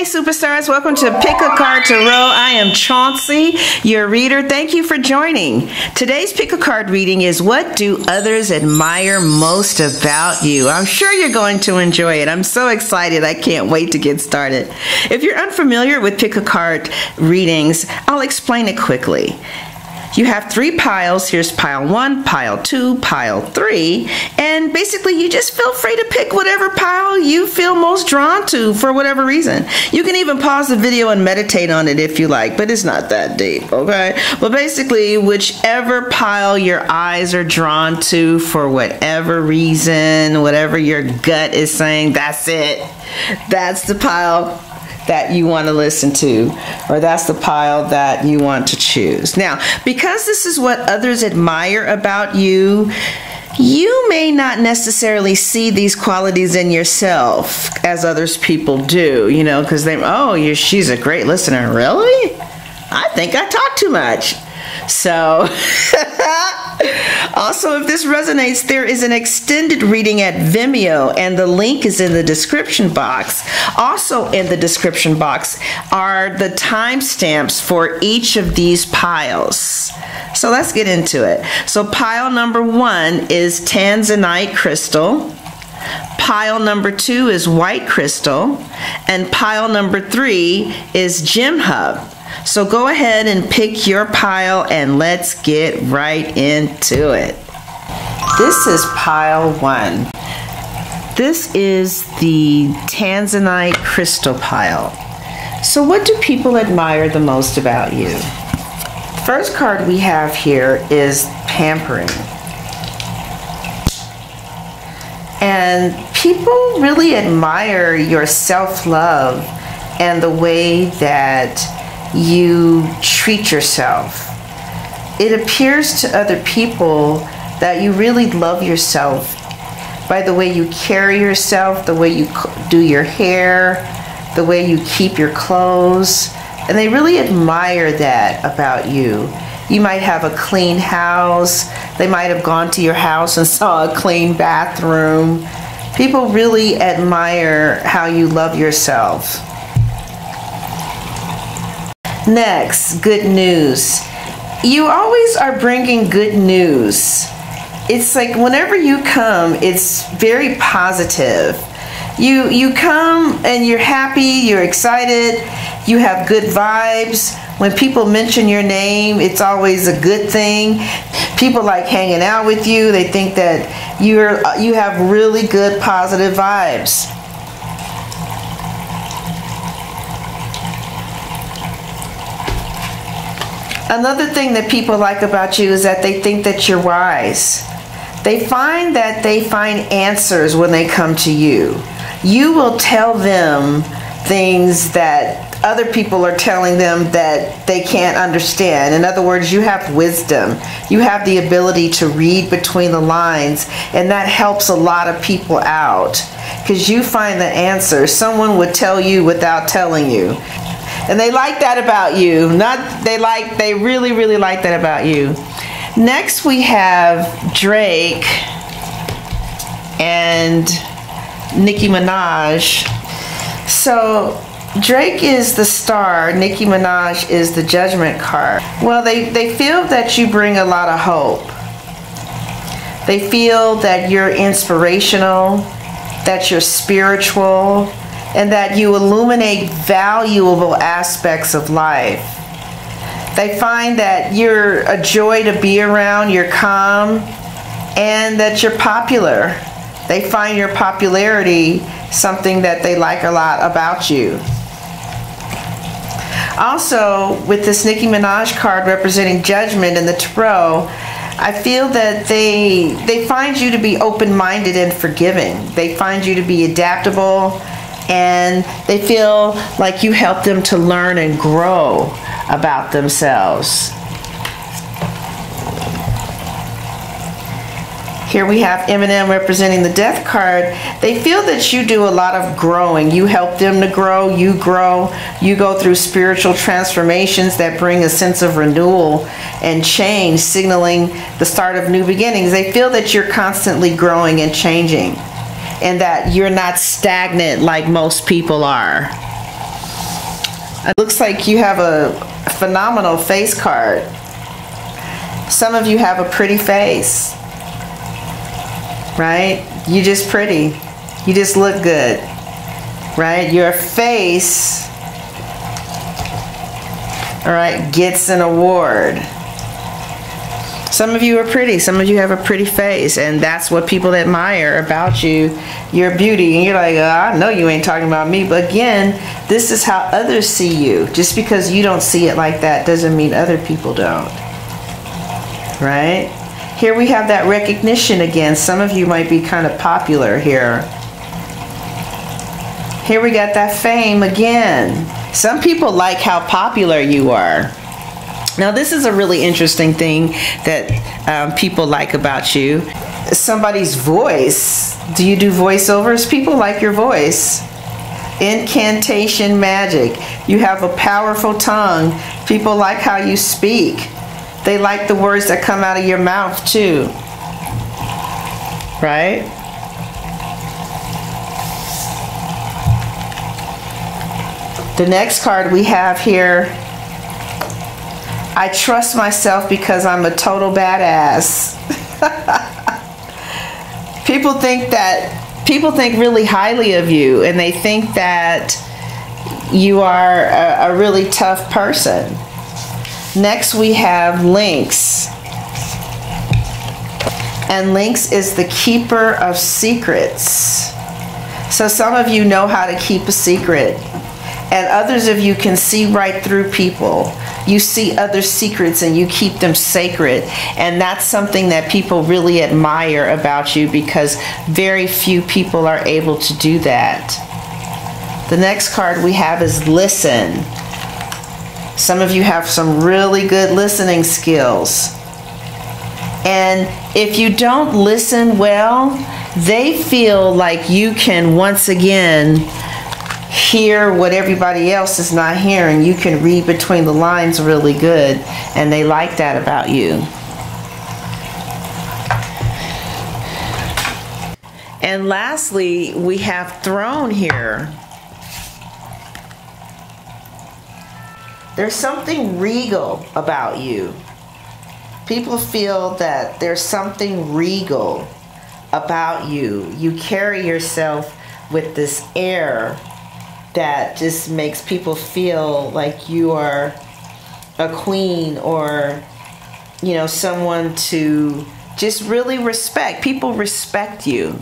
Hey superstars, welcome to Pick a Card to Row. I am Chauncey, your reader. Thank you for joining. Today's Pick a Card reading is What Do Others Admire Most About You? I'm sure you're going to enjoy it. I'm so excited. I can't wait to get started. If you're unfamiliar with Pick a Card readings, I'll explain it quickly. You have three piles. Here's pile 1, pile 2, pile 3, and basically you just feel free to pick whatever pile you feel most drawn to for whatever reason. You can even pause the video and meditate on it if you like, but it's not that deep, okay? But basically, whichever pile your eyes are drawn to for whatever reason, whatever your gut is saying, that's it. That's the pile that you want to listen to, or that's the pile that you want to choose. Now, because this is what others admire about you, you may not necessarily see these qualities in yourself as others people do, you know, because she's a great listener. Really? I think I talk too much. So, also, if this resonates, there is an extended reading at Vimeo, and the link is in the description box. Also in the description box are the timestamps for each of these piles. So let's get into it. So pile number 1 is Tanzanite crystal. Pile number 2 is white crystal. And pile number 3 is gem hub. So go ahead and pick your pile and let's get right into it. This is pile 1. This is the Tanzanite crystal pile. So what do people admire the most about you? First card we have here is pampering. And people really admire your self-love and the way that you treat yourself. It appears to other people that you really love yourself by the way you carry yourself, the way you do your hair, the way you keep your clothes, and they really admire that about you. You might have a clean house. They might have gone to your house and saw a clean bathroom. People really admire how you love yourself. Next, good news. You always are bringing good news. It's like whenever you come, it's very positive. You come and you're happy, you're excited, you have good vibes. When people mention your name, it's always a good thing. People like hanging out with you. They think that you have really good positive vibes. Another thing that people like about you is that they think that you're wise. They find that they find answers when they come to you. You will tell them things that other people are telling them that they can't understand. In other words, you have wisdom. You have the ability to read between the lines, and that helps a lot of people out because you find the answer. Someone would tell you without telling you. And they like that about you. They really, really like that about you. Next we have Drake and Nicki Minaj. So Drake is the star, Nicki Minaj is the judgment card. Well, they feel that you bring a lot of hope. They feel that you're inspirational, that you're spiritual, and that you illuminate valuable aspects of life. They find that you're a joy to be around, you're calm, and that you're popular. They find your popularity something that they like a lot about you. Also, with this Nicki Minaj card representing judgment in the tarot, I feel that they find you to be open-minded and forgiving. They find you to be adaptable, and they feel like you help them to learn and grow about themselves. Here we have Eminem representing the Death card. They feel that you do a lot of growing. You help them to grow, you go through spiritual transformations that bring a sense of renewal and change, signaling the start of new beginnings. They feel that you're constantly growing and changing, and that you're not stagnant like most people are. It looks like you have a phenomenal face card. Some of you have a pretty face, right? You're just pretty. You just look good, right? Your face, all right, gets an award. Some of you are pretty. Some of you have a pretty face, and that's what people admire about you, your beauty. And you're like, oh, I know you ain't talking about me. But again, this is how others see you. Just because you don't see it like that doesn't mean other people don't. Right? Here we have that recognition again. Some of you might be kind of popular here. Here we got that fame again. Some people like how popular you are. Now this is a really interesting thing that people like about you. Somebody's voice. Do you do voiceovers? People like your voice. Incantation magic. You have a powerful tongue. People like how you speak. They like the words that come out of your mouth too. Right? The next card we have here, I trust myself because I'm a total badass. People think really highly of you, and they think that you are a really tough person. Next we have Lynx. And Lynx is the keeper of secrets. So some of you know how to keep a secret, and others of you can see right through people. You see other secrets and you keep them sacred, and that's something that people really admire about you, because very few people are able to do that. The next card we have is Listen. Some of you have some really good listening skills, and if you don't listen well, they feel like you can once again hear what everybody else is not hearing. You can read between the lines really good, and they like that about you. And lastly, we have Throne here. There's something regal about you. People feel that there's something regal about you. You carry yourself with this air that just makes people feel like you are a queen, or, you know, someone to just really respect. People respect you.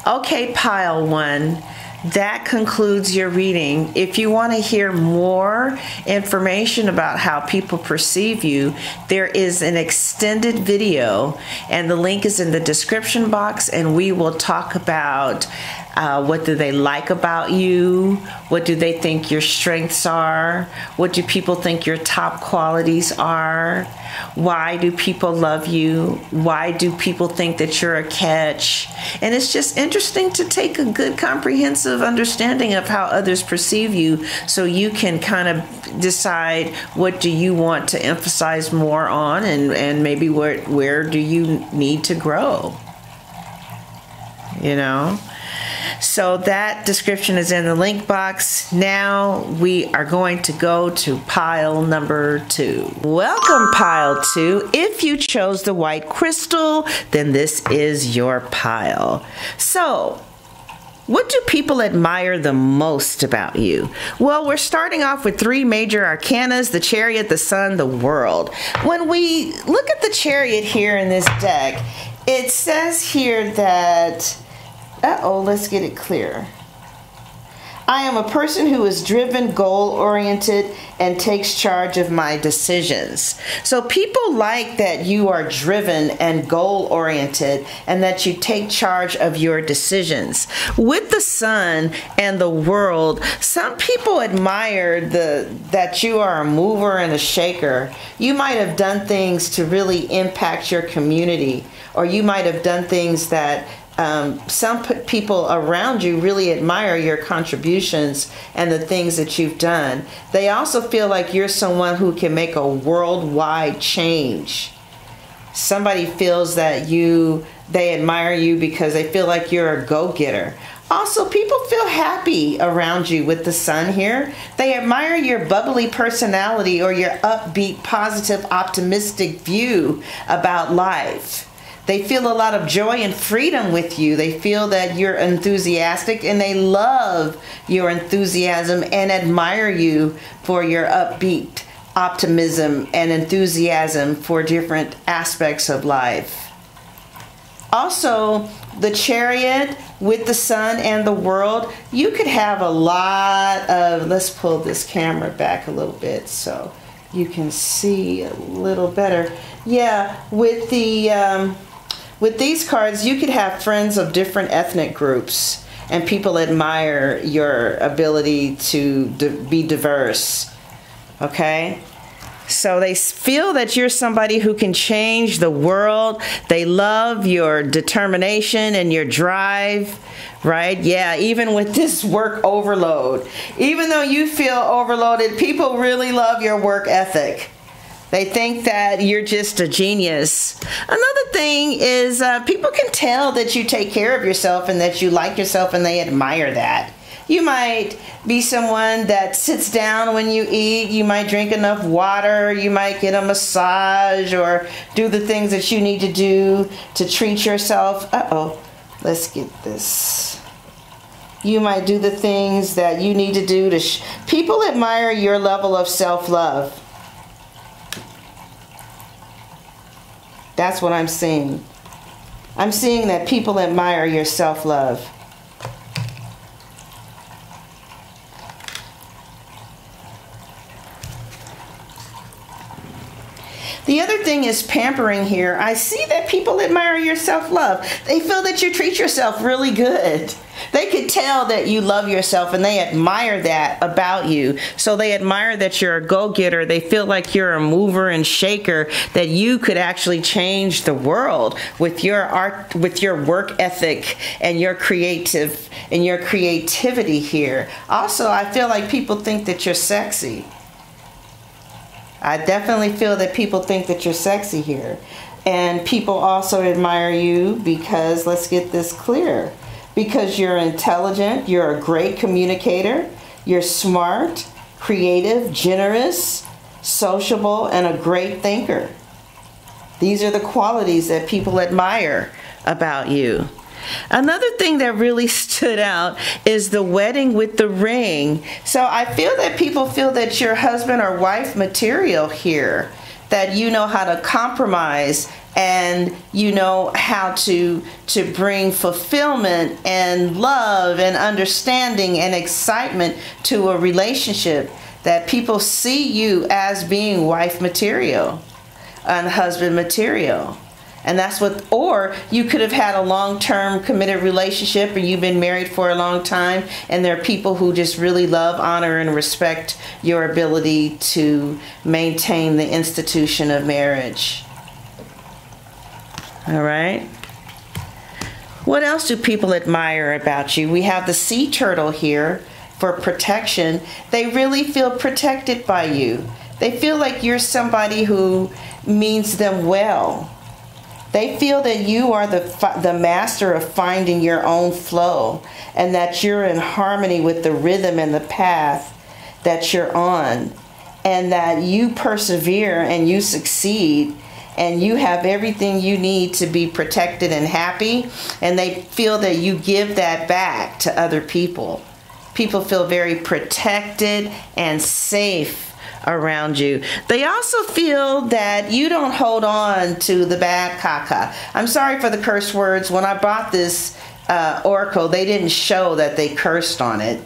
Okay, pile one. That concludes your reading. If you want to hear more information about how people perceive you, there is an extended video, and the link is in the description box, and we will talk about what do they like about you? What do they think your strengths are? What do people think your top qualities are? Why do people love you? Why do people think that you're a catch? And it's just interesting to take a good comprehensive understanding of how others perceive you, so you can kind of decide what do you want to emphasize more on, and maybe where do you need to grow, you know? So that description is in the link box. Now we are going to go to pile number 2. Welcome, pile 2. If you chose the white crystal, then this is your pile. So, what do people admire the most about you? Well, we're starting off with 3 major arcanas: the Chariot, the Sun, the World. When we look at the Chariot here in this deck, it says here that, let's get it clear. I am a person who is driven, goal-oriented, and takes charge of my decisions. So people like that you are driven and goal-oriented, and that you take charge of your decisions. With the Sun and the World, some people admire that you are a mover and a shaker. You might have done things to really impact your community, or you might have done things that some people around you really admire your contributions and the things that you've done. They also feel like you're someone who can make a worldwide change. Somebody feels that they admire you because they feel like you're a go-getter. Also, people feel happy around you with the sun here. They admire your bubbly personality or your upbeat, positive, optimistic view about life. They feel a lot of joy and freedom with you. They feel that you're enthusiastic and they love your enthusiasm and admire you for your upbeat optimism and enthusiasm for different aspects of life. Also, the Chariot with the sun and the world, you could have a lot of, let's pull this camera back a little bit so you can see a little better. Yeah, with these cards, you could have friends of different ethnic groups, and people admire your ability to be diverse, okay? So they feel that you're somebody who can change the world. They love your determination and your drive, right? Yeah, even with this work overload. Even though you feel overloaded, people really love your work ethic. They think that you're just a genius. Another thing is people can tell that you take care of yourself and that you like yourself, and they admire that. You might be someone that sits down when you eat. You might drink enough water. You might get a massage or do the things that you need to do to treat yourself. Let's get this. You might do the things that you need to do to people admire your level of self-love. That's what I'm seeing. I'm seeing that people admire your self-love. The other thing is pampering here. I see that people admire your self-love. They feel that you treat yourself really good. They could tell that you love yourself and they admire that about you. So they admire that you're a go-getter. They feel like you're a mover and shaker, that you could actually change the world with your art, with your work ethic and your creativity here. Also, I feel like people think that you're sexy. I definitely feel that people think that you're sexy here. And people also admire you because, let's get this clear, because you're intelligent, you're a great communicator, you're smart, creative, generous, sociable, and a great thinker. These are the qualities that people admire about you. Another thing that really stood out is the wedding with the ring. So I feel that people feel that you're husband or wife material here, that you know how to compromise and you know how to bring fulfillment and love and understanding and excitement to a relationship, that people see you as being wife material and husband material. And that's what, or you could have had a long-term committed relationship and you've been married for a long time, and there are people who just really love, honor, and respect your ability to maintain the institution of marriage. All right. What else do people admire about you? We have the sea turtle here for protection. They really feel protected by you. They feel like you're somebody who means them well. They feel that you are the master of finding your own flow, and that you're in harmony with the rhythm and the path that you're on, and that you persevere and you succeed, and you have everything you need to be protected and happy, and they feel that you give that back to other people. People feel very protected and safe around you. They also feel that you don't hold on to the bad caca. I'm sorry for the curse words. When I bought this oracle, they didn't show that they cursed on it,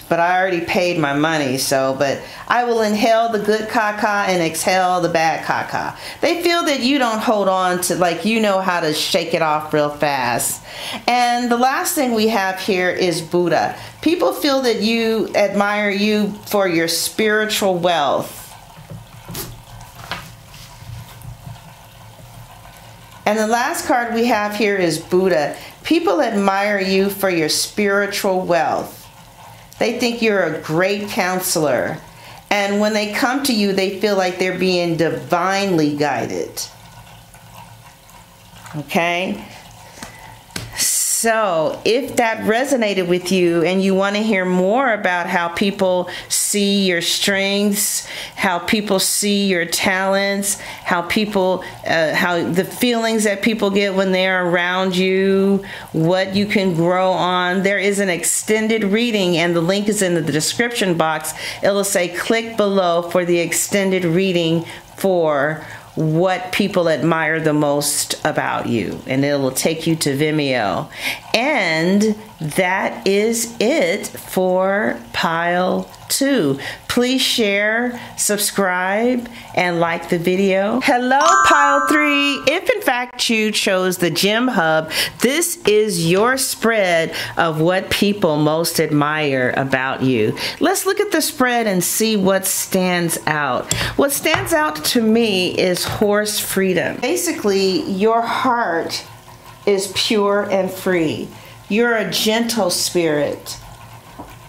but I already paid my money, but I will inhale the good caca and exhale the bad caca. They feel that you don't hold on to, like, you know how to shake it off real fast. And the last thing we have here is Buddha. People feel that you admire you for your spiritual wealth. And the last card we have here is Buddha. People admire you for your spiritual wealth. They think you're a great counselor. And when they come to you, they feel like they're being divinely guided. Okay? So if that resonated with you and you want to hear more about how people see your strengths, how people see your talents, how the feelings that people get when they're around you, what you can grow on, there is an extended reading, and the link is in the description box. It'll say click below for the extended reading for what people admire the most about you, and it will take you to Vimeo. And that is it for pile 2. Please share, subscribe, and like the video. Hello, pile 3. If in fact you chose the Gem Hub, this is your spread of what people most admire about you. Let's look at the spread and see what stands out. What stands out to me is horse freedom. Basically, your heart is pure and free. You're a gentle spirit,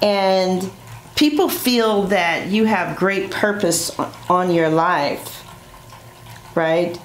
and people feel that you have great purpose on your life, right?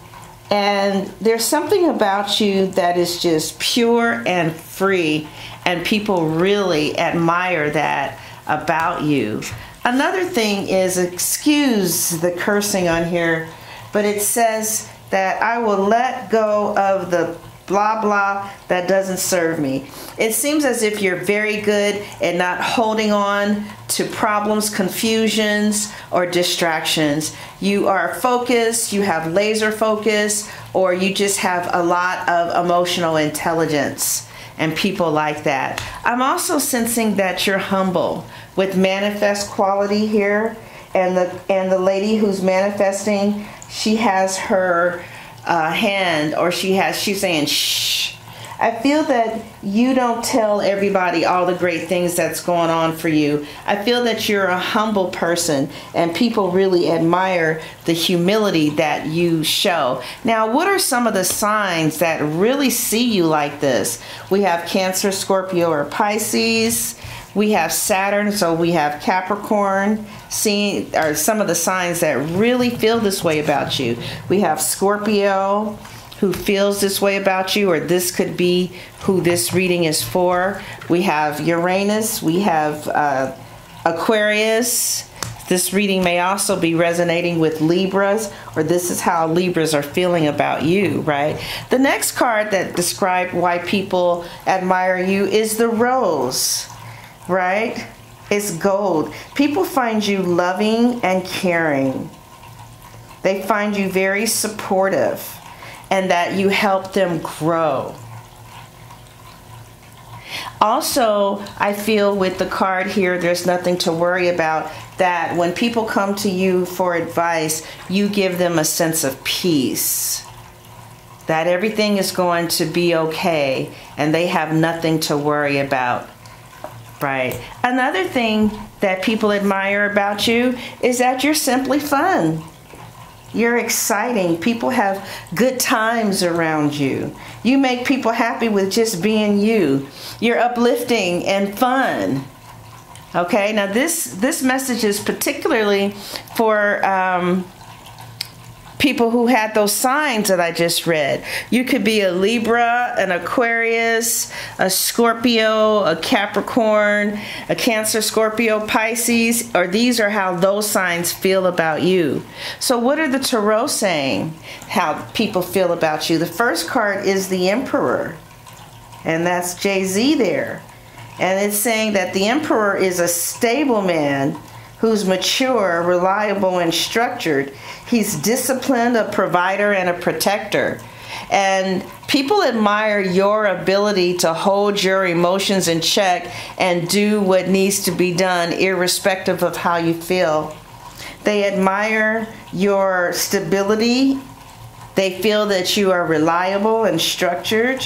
And there's something about you that is just pure and free, and people really admire that about you. Another thing is, excuse the cursing on here, but it says that I will let go of the blah blah that doesn't serve me. It seems as if you're very good at not holding on to problems, confusions, or distractions. You are focused, you have laser focus, or you just have a lot of emotional intelligence, and people like that. I'm also sensing that you're humble with manifest quality here, and the lady who's manifesting, she has her hand, or she's saying shh. I feel that you don't tell everybody all the great things that's going on for you. I feel that you're a humble person, and people really admire the humility that you show. Now, what are some of the signs that really see you like this? We have Cancer, Scorpio, or Pisces. We have Saturn, so we have Capricorn. Are some of the signs that really feel this way about you. We have Scorpio, who feels this way about you, or this could be who this reading is for. We have Uranus. We have Aquarius. This reading may also be resonating with Libras, or this is how Libras are feeling about you, right? The next card that describes why people admire you is the Rose, right? It's gold. People find you loving and caring. They find you very supportive, and that you help them grow. Also, I feel with the card here, there's nothing to worry about, that when people come to you for advice, you give them a sense of peace, that everything is going to be okay, and they have nothing to worry about. Right. Another thing that people admire about you is that you're simply fun. You're exciting. People have good times around you. You make people happy with just being you. You're uplifting and fun. Okay, now this message is particularly for people who had those signs that I just read. You could be a Libra, an Aquarius, a Scorpio, a Capricorn, a Cancer, Scorpio, Pisces, or these are how those signs feel about you. So what are the Tarot saying, how people feel about you? The first card is the Emperor, and that's Jay-Z there. And it's saying that the Emperor is a stable man who's mature, reliable, and structured. He's disciplined, a provider, and a protector. And people admire your ability to hold your emotions in check and do what needs to be done irrespective of how you feel. They admire your stability. They feel that you are reliable and structured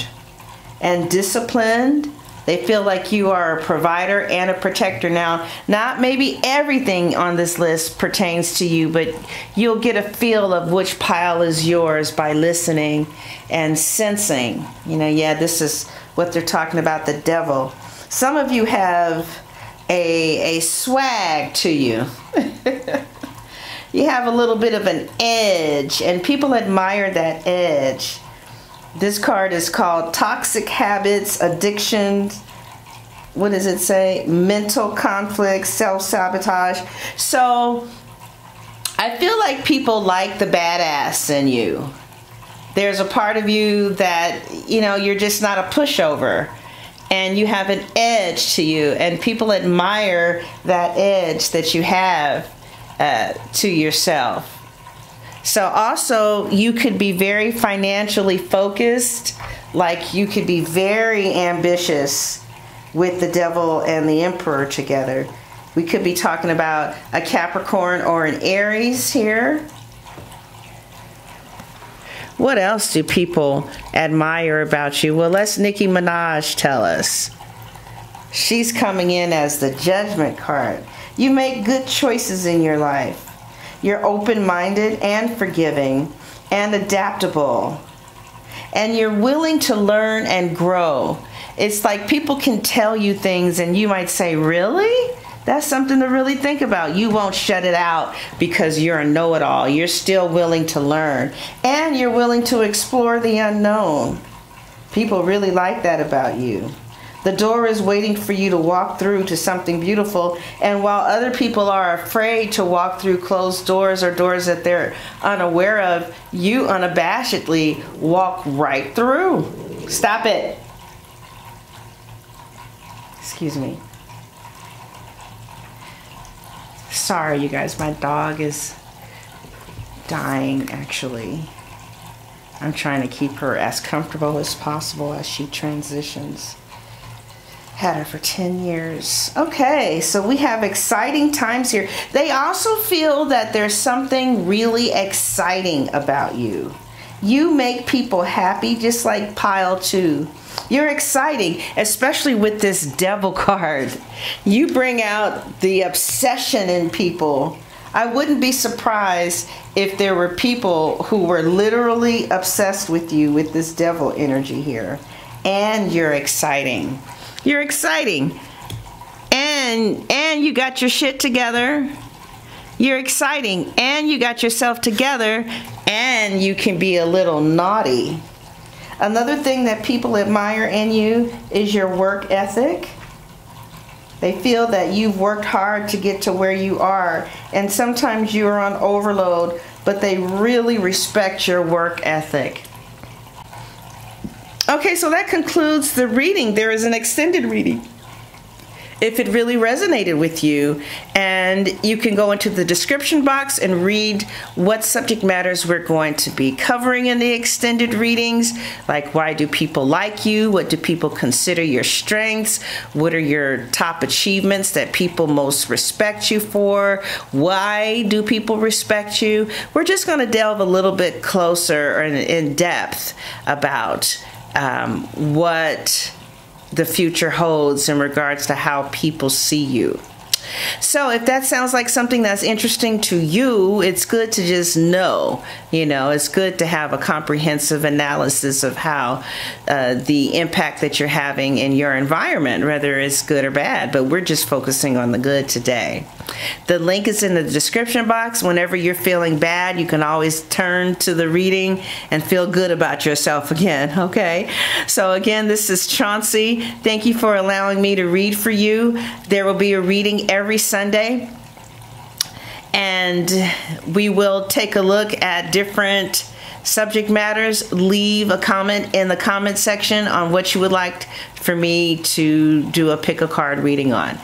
and disciplined. They feel like you are a provider and a protector. Now, not maybe everything on this list pertains to you, but you'll get a feel of which pile is yours by listening and sensing. You know, yeah, this is what they're talking about, the devil. Some of you have a swag to you. You have a little bit of an edge, and people admire that edge. This card is called Toxic Habits, Addictions. What does it say? Mental conflict, self-sabotage. So I feel like people like the badass in you. There's a part of you that, you know, you're just not a pushover. And you have an edge to you. And people admire that edge that you have to yourself. So also, you could be very financially focused. Like you could be very ambitious with the devil and the emperor together. We could be talking about a Capricorn or an Aries here. What else do people admire about you? Well, let's Nicki Minaj tell us. She's coming in as the Judgment card. You make good choices in your life. You're open-minded and forgiving and adaptable. And you're willing to learn and grow. It's like people can tell you things and you might say, really? That's something to really think about. You won't shut it out because you're a know-it-all. You're still willing to learn. And you're willing to explore the unknown. People really like that about you. The door is waiting for you to walk through to something beautiful. And while other people are afraid to walk through closed doors or doors that they're unaware of, you unabashedly walk right through. Stop it. Excuse me. Sorry, you guys, my dog is dying, actually. I'm trying to keep her as comfortable as possible as she transitions. Had her for 10 years. Okay, so we have exciting times here. They also feel that there's something really exciting about you. You make people happy, just like pile 2. You're exciting, especially with this devil card. You bring out the obsession in people. I wouldn't be surprised if there were people who were literally obsessed with you with this devil energy here. And you're exciting. You're exciting. And you got your shit together. You're exciting. And you got yourself together. And you can be a little naughty. Another thing that people admire in you is your work ethic. They feel that you've worked hard to get to where you are, and sometimes you are on overload, but they really respect your work ethic. Okay, so that concludes the reading. There is an extended reading if it really resonated with you, and you can go into the description box and read what subject matters we're going to be covering in the extended readings, like why do people like you, what do people consider your strengths, what are your top achievements that people most respect you for, why do people respect you. We're just going to delve a little bit closer and in depth about what the future holds in regards to how people see you. So if that sounds like something that's interesting to you, it's good to just know, it's good to have a comprehensive analysis of how the impact that you're having in your environment, whether it's good or bad, but we're just focusing on the good today. The link is in the description box. Whenever you're feeling bad, you can always turn to the reading and feel good about yourself again, okay? So again, this is Chauncey. Thank you for allowing me to read for you. There will be a reading every Sunday, and we will take a look at different subject matters. Leave a comment in the comment section on what you would like for me to do a pick a card reading on.